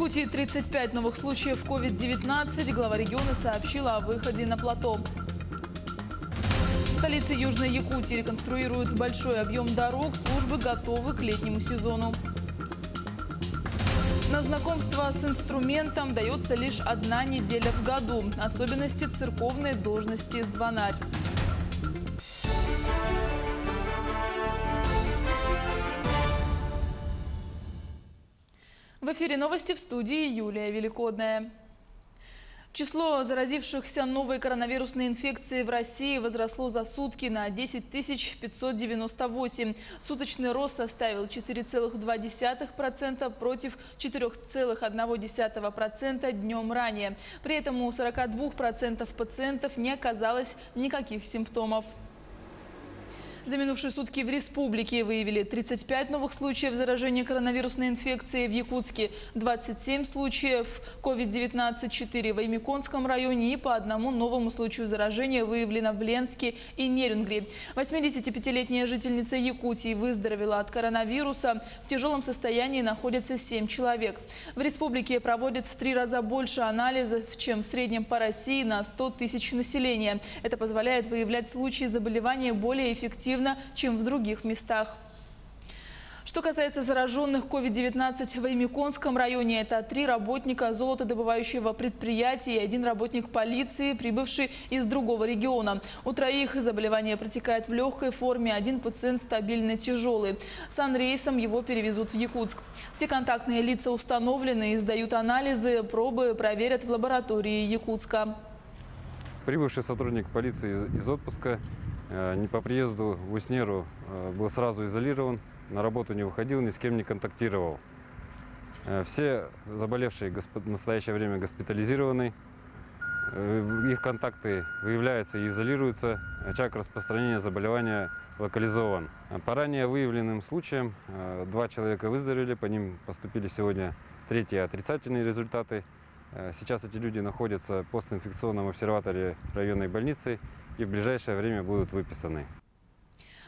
Якутии 35 новых случаев COVID-19. Глава региона сообщила о выходе на плато. В столице Южной Якутии реконструируют большой объем дорог. Службы готовы к летнему сезону. На знакомство с инструментом дается лишь 1 неделя в году. Особенности церковной должности звонарь. В эфире новости, в студии Юлия Великодная. Число заразившихся новой коронавирусной инфекцией в России возросло за сутки на 10 598. Суточный рост составил 4,2% против 4,1% днем ранее. При этом у 42% пациентов не оказалось никаких симптомов. За минувшие сутки в республике выявили 35 новых случаев заражения коронавирусной инфекцией. В Якутске 27 случаев COVID-19, 4 в Аймиконском районе и по 1 новому случаю заражения выявлено в Ленске и Нерюнгри. 85-летняя жительница Якутии выздоровела от коронавируса. В тяжелом состоянии находится 7 человек. В республике проводят в 3 раза больше анализов, чем в среднем по России на 100 тысяч населения. Это позволяет выявлять случаи заболевания более эффективно, чем в других местах. Что касается зараженных COVID-19 в Аймиконском районе, это 3 работника золотодобывающего предприятия и 1 работник полиции, прибывший из другого региона. У 3 заболевание протекает в легкой форме, 1 пациент стабильно тяжелый. Санрейсом его перевезут в Якутск. Все контактные лица установлены и сдают анализы, пробы проверят в лаборатории Якутска. Прибывший сотрудник полиции из отпуска не по приезду в Уснеру был сразу изолирован, на работу не выходил, ни с кем не контактировал. Все заболевшие в настоящее время госпитализированы, их контакты выявляются и изолируются, очаг распространения заболевания локализован. По ранее выявленным случаям 2 человека выздоровели, по ним поступили сегодня 3 отрицательные результаты. Сейчас эти люди находятся в постинфекционном обсерваторе районной больницы и в ближайшее время будут выписаны.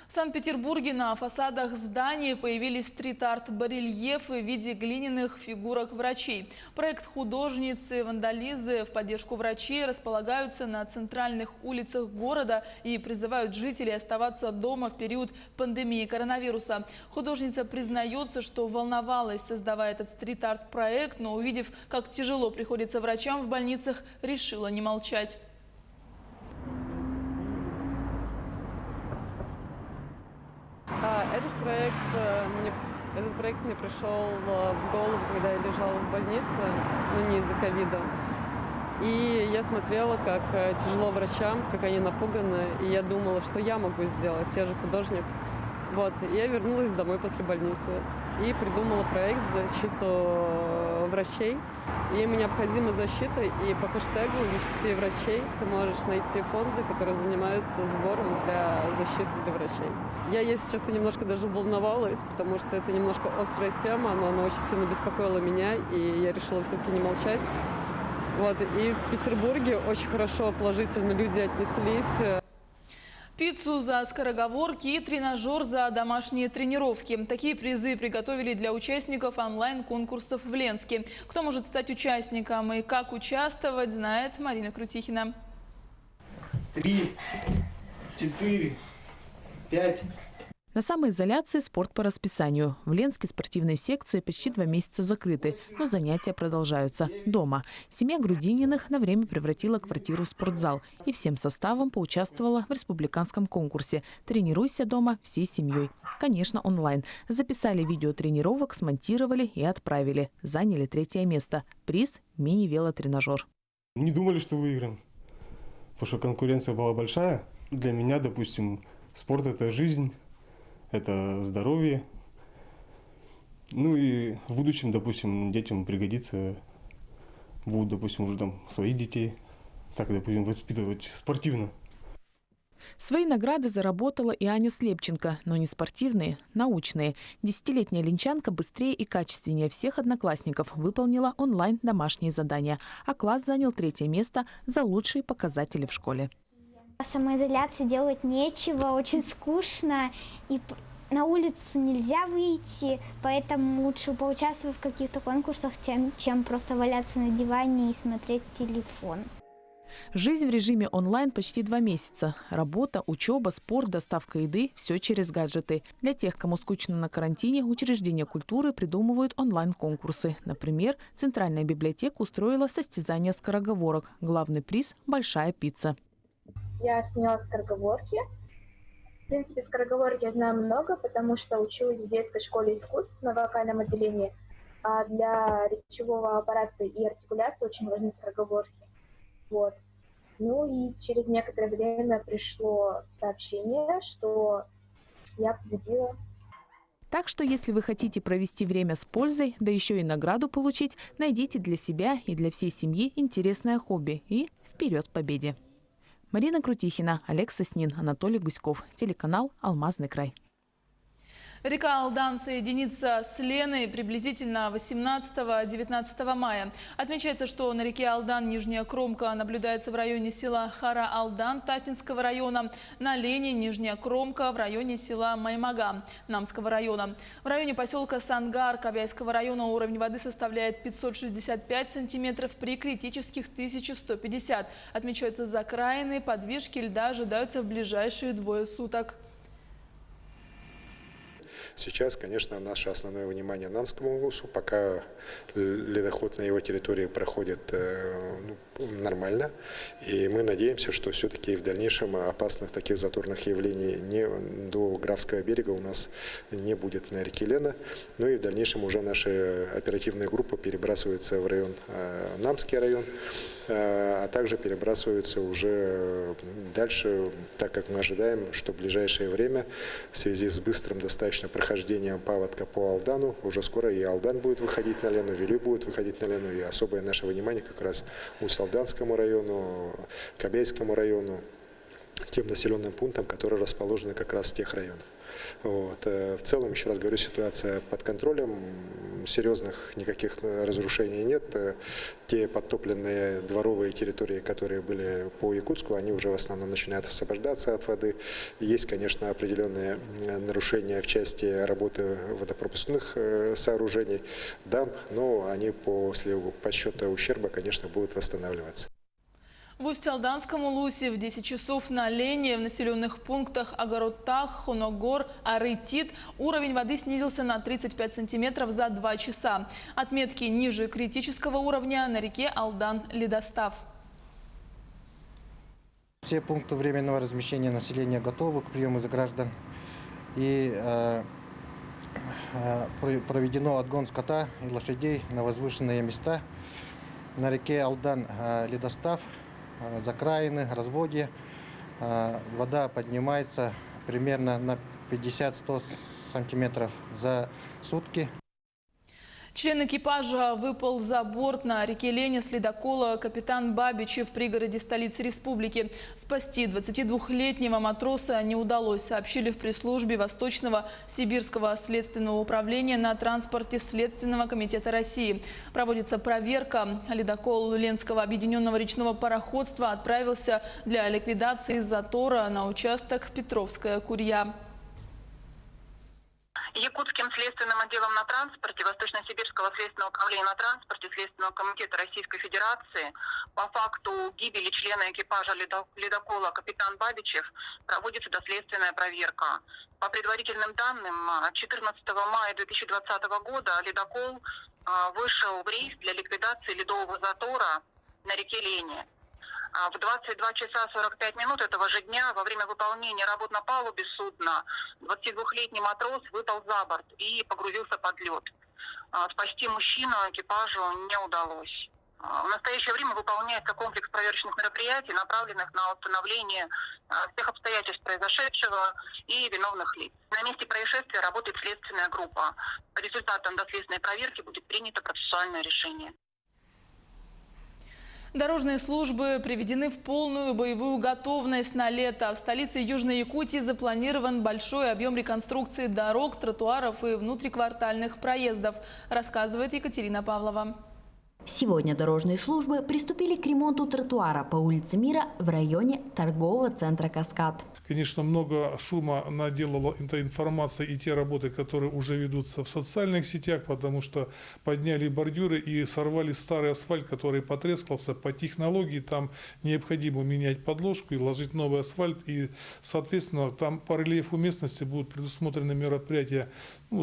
В Санкт-Петербурге на фасадах зданий появились стрит-арт-барельефы в виде глиняных фигурок врачей. Проект художницы Вандализы в поддержку врачей располагаются на центральных улицах города и призывают жителей оставаться дома в период пандемии коронавируса. Художница признается, что волновалась, создавая этот стрит-арт-проект, но увидев, как тяжело приходится врачам в больницах, решила не молчать. Этот проект мне пришел в голову, когда я лежала в больнице, но не из-за ковида. И я смотрела, как тяжело врачам, как они напуганы, и я думала, что я могу сделать, я же художник. Вот, и я вернулась домой после больницы и придумала проект в защиту врачей. Им необходима защита, и по хэштегу «Защити врачей» ты можешь найти фонды, которые занимаются сбором для защиты для врачей. Я, если честно, немножко даже волновалась, потому что это немножко острая тема, но она очень сильно беспокоила меня, и я решила все-таки не молчать. Вот, и в Петербурге очень хорошо, положительно люди отнеслись. Пиццу за скороговорки и тренажер за домашние тренировки. Такие призы приготовили для участников онлайн-конкурсов в Ленске. Кто может стать участником и как участвовать, знает Марина Крутихина. 3, 4, 5. На самоизоляции спорт по расписанию. В Ленске спортивные секции почти 2 месяца закрыты, но занятия продолжаются дома. Семья Грудининых на время превратила квартиру в спортзал и всем составом поучаствовала в республиканском конкурсе «Тренируйся дома всей семьей». Конечно, онлайн. Записали видео тренировок, смонтировали и отправили. Заняли 3 место. Приз – мини-велотренажер. Не думали, что выиграем, потому что конкуренция была большая. Для меня, допустим, спорт – это жизнь. Это здоровье. Ну и в будущем, допустим, детям пригодится. Будут, допустим, уже там своих детей. Так, допустим, воспитывать спортивно. Свои награды заработала и Аня Слепченко, но не спортивные, научные. 10-летняя ленчанка быстрее и качественнее всех одноклассников выполнила онлайн домашние задания, а класс занял 3 место за лучшие показатели в школе. В самоизоляции делать нечего, очень скучно. И на улицу нельзя выйти, поэтому лучше поучаствовать в каких-то конкурсах, чем просто валяться на диване и смотреть телефон. Жизнь в режиме онлайн почти 2 месяца. Работа, учеба, спорт, доставка еды – все через гаджеты. Для тех, кому скучно на карантине, учреждения культуры придумывают онлайн-конкурсы. Например, Центральная библиотека устроила состязание скороговорок. Главный приз – большая пицца. Я сняла скороговорки. В принципе, скороговорки я знаю много, потому что училась в детской школе искусств на вокальном отделении. А для речевого аппарата и артикуляции очень важны скороговорки. Вот. Ну и через некоторое время пришло сообщение, что я победила. Так что, если вы хотите провести время с пользой, да еще и награду получить, найдите для себя и для всей семьи интересное хобби и вперед к победе. Марина Крутихина, Олег Соснин, Анатолий Гуськов. Телеканал «Алмазный край». Река Алдан соединится с Леной приблизительно 18-19 мая. Отмечается, что на реке Алдан нижняя кромка наблюдается в районе села Хара-Алдан Татинского района, на Лене нижняя кромка в районе села Маймага Намского района. В районе поселка Сангар Кавяйского района уровень воды составляет 565 сантиметров, при критических 1150. Отмечаются закраины, подвижки льда ожидаются в ближайшие 2 суток. Сейчас, конечно, наше основное внимание Намскому УСУ, пока ледоход на его территории проходит нормально. И мы надеемся, что все-таки в дальнейшем опасных таких заторных явлений до Графского берега у нас не будет на реке Лена. Ну и в дальнейшем уже наши оперативные группы перебрасываются в район Намский район, а также перебрасываются уже дальше, так как мы ожидаем, что в ближайшее время в связи с быстрым достаточно прохождением паводка по Алдану, уже скоро и Алдан будет выходить на Лену, Вилюй будет выходить на Лену, и особое наше внимание как раз Усть-Алданскому району, Кобяйскому району, тем населенным пунктам, которые расположены как раз в тех районах. Вот. В целом, еще раз говорю, ситуация под контролем, серьезных никаких разрушений нет. Те подтопленные дворовые территории, которые были по Якутску, они уже в основном начинают освобождаться от воды. Есть, конечно, определенные нарушения в части работы водопропускных сооружений, дамб, но они после подсчета ущерба, конечно, будут восстанавливаться. В Усть-Алданском Улусе в 10 часов на Лене в населенных пунктах Огородтах, Хоногор, Арытит уровень воды снизился на 35 сантиметров за 2 часа. Отметки ниже критического уровня на реке Алдан-Ледостав. Все пункты временного размещения населения готовы к приему граждан. И проведено отгон скота и лошадей на возвышенные места. На реке Алдан-Ледостав закраины, разводья. Вода поднимается примерно на 50-100 сантиметров за сутки. Член экипажа выпал за борт на реке Лене с ледокола «Капитан Бабичи» в пригороде столицы республики. Спасти 22-летнего матроса не удалось, сообщили в пресс-службе Восточного Сибирского следственного управления на транспорте Следственного комитета России. Проводится проверка. Ледокол Ленского объединенного речного пароходства отправился для ликвидации затора на участок Петровская-Курья. Якутским следственным отделом на транспорте Восточно-Сибирского следственного управления на транспорте Следственного комитета Российской Федерации по факту гибели члена экипажа ледокола «Капитан Бабичев» проводится доследственная проверка. По предварительным данным, 14 мая 2020 года ледокол вышел в рейс для ликвидации ледового затора на реке Лене. В 22 часа 45 минут этого же дня во время выполнения работ на палубе судна 22-летний матрос выпал за борт и погрузился под лед. Спасти мужчину экипажу не удалось. В настоящее время выполняется комплекс проверочных мероприятий, направленных на установление всех обстоятельств произошедшего и виновных лиц. На месте происшествия работает следственная группа. По результатам доследственной проверки будет принято процессуальное решение. Дорожные службы приведены в полную боевую готовность на лето. В столице Южной Якутии запланирован большой объем реконструкции дорог, тротуаров и внутриквартальных проездов, рассказывает Екатерина Павлова. Сегодня дорожные службы приступили к ремонту тротуара по улице Мира в районе торгового центра «Каскад». Конечно, много шума наделала эта информация и те работы, которые уже ведутся в социальных сетях, потому что подняли бордюры и сорвали старый асфальт, который потрескался. По технологии там необходимо менять подложку и ложить новый асфальт. И, соответственно, там по рельефу местности будут предусмотрены мероприятия,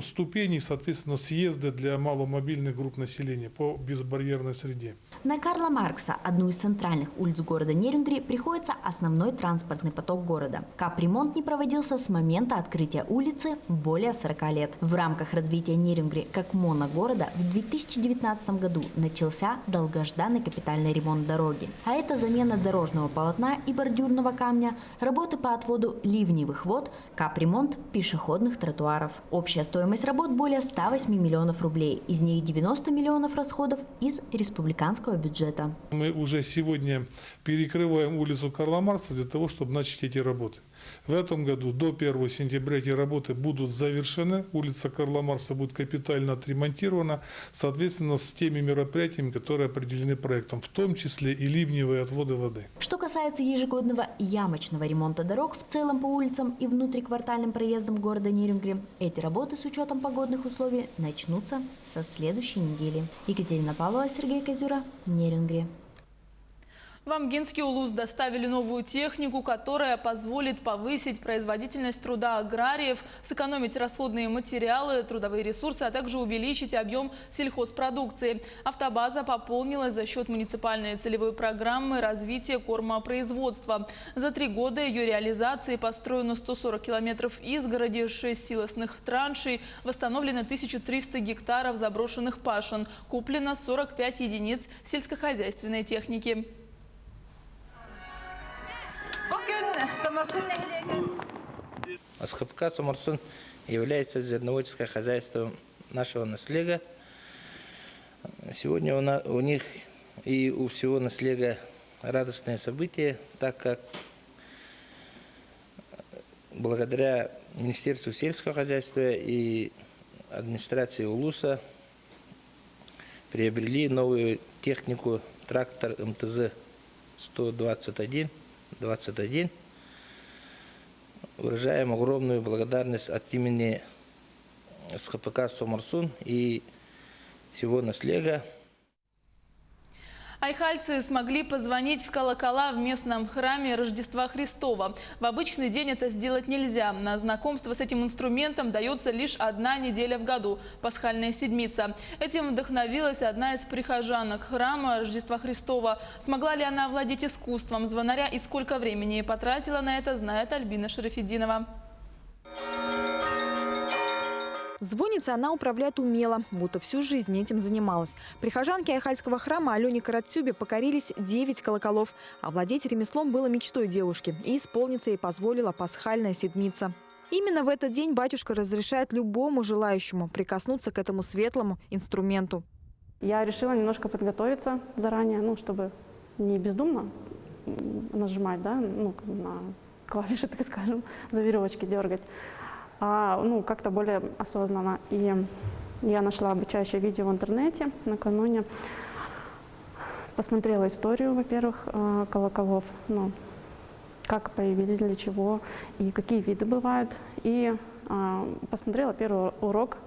ступеней, соответственно, съезды для маломобильных групп населения по безбарьерной среде. На Карла Маркса, одну из центральных улиц города Нерюнгри, приходится основной транспортный поток города. Капремонт не проводился с момента открытия улицы более 40 лет. В рамках развития Нерюнгри как моногорода в 2019 году начался долгожданный капитальный ремонт дороги. А это замена дорожного полотна и бордюрного камня, работы по отводу ливневых вод, капремонт пешеходных тротуаров. Общая стоимость работ более 108 миллионов рублей. Из них 90 миллионов расходов из республиканского бюджета. Мы уже сегодня перекрываем улицу Карла Маркса для того, чтобы начать эти работы. В этом году до 1 сентября эти работы будут завершены. Улица Карла Маркса будет капитально отремонтирована, соответственно, с теми мероприятиями, которые определены проектом, в том числе и ливневые отводы воды. Что касается ежегодного ямочного ремонта дорог в целом по улицам и внутриквартальным проездам города Нерюнгри, эти работы с учетом погодных условий начнутся со следующей недели. Екатерина Павлова, Сергей Козюра, Нерюнгри. В Амгинский улус доставили новую технику, которая позволит повысить производительность труда аграриев, сэкономить расходные материалы, трудовые ресурсы, а также увеличить объем сельхозпродукции. Автобаза пополнилась за счет муниципальной целевой программы развития кормопроизводства. За 3 года ее реализации построено 140 километров изгороди, 6 силосных траншей, восстановлено 1300 гектаров заброшенных пашин, куплено 45 единиц сельскохозяйственной техники. СХПК Самарсун является зерноводческим хозяйством нашего наследия. Сегодня у них и у всего наследия радостное событие, так как благодаря Министерству сельского хозяйства и администрации Улуса приобрели новую технику трактор МТЗ-121. Выражаем огромную благодарность от имени СХПК Самарсун и всего наследия. Айхальцы смогли позвонить в колокола в местном храме Рождества Христова. В обычный день это сделать нельзя. На знакомство с этим инструментом дается лишь 1 неделя в году – Пасхальная седмица. Этим вдохновилась одна из прихожанок храма Рождества Христова. Смогла ли она овладеть искусством звонаря и сколько времени потратила на это, знает Альбина Шарафеддинова. Звонницей она управляет умело, будто всю жизнь этим занималась. Прихожанки Айхальского храма Алене Карацюбе покорились 9 колоколов. Овладеть ремеслом было мечтой девушки, и исполниться ей позволила Пасхальная седмица. Именно в этот день батюшка разрешает любому желающему прикоснуться к этому светлому инструменту. Я решила немножко подготовиться заранее, чтобы не бездумно нажимать, на клавиши, так скажем, за веревочки дергать. Как-то более осознанно. И я нашла обучающее видео в интернете накануне. Посмотрела историю, во-первых, колоколов, как появились, для чего и какие виды бывают. И посмотрела первый урок.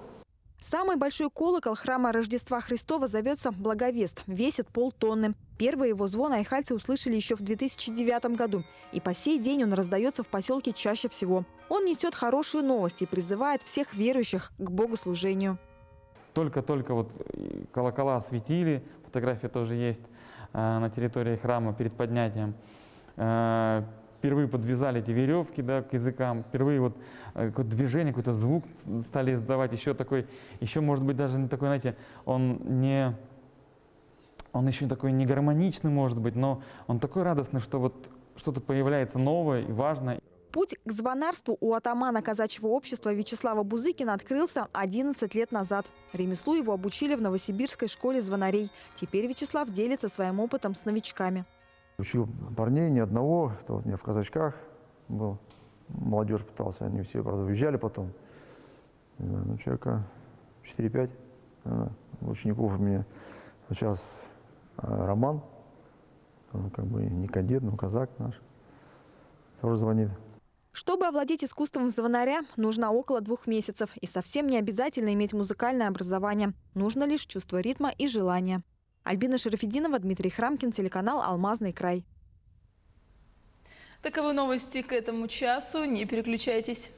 Самый большой колокол храма Рождества Христова зовется «Благовест», весит полтонны. Первый его звон айхальцы услышали еще в 2009 году. И по сей день он раздается в поселке чаще всего. Он несет хорошие новости и призывает всех верующих к богослужению. Только колокола осветили, фотография тоже есть на территории храма перед поднятием. Впервые подвязали эти веревки к языкам, впервые какое-то движение, какой-то звук стали издавать, еще может быть даже не такой, знаете, он еще такой не гармоничный может быть, но он такой радостный, что что-то появляется новое и важное. Путь к звонарству у атамана казачьего общества Вячеслава Бузыкина открылся 11 лет назад. Ремеслу его обучили в Новосибирской школе звонарей. Теперь Вячеслав делится своим опытом с новичками. Учил парней, ни одного, у меня в казачках был, молодежь пытался, они все, правда, уезжали потом. Не знаю, человека 4-5 учеников у меня. Сейчас Роман, он не кадет, но казак наш, тоже звонит. Чтобы овладеть искусством звонаря, нужно около 2 месяцев. И совсем не обязательно иметь музыкальное образование. Нужно лишь чувство ритма и желание. Альбина Шарафеддинова, Дмитрий Храмкин, телеканал «Алмазный край». Таковы новости к этому часу. Не переключайтесь.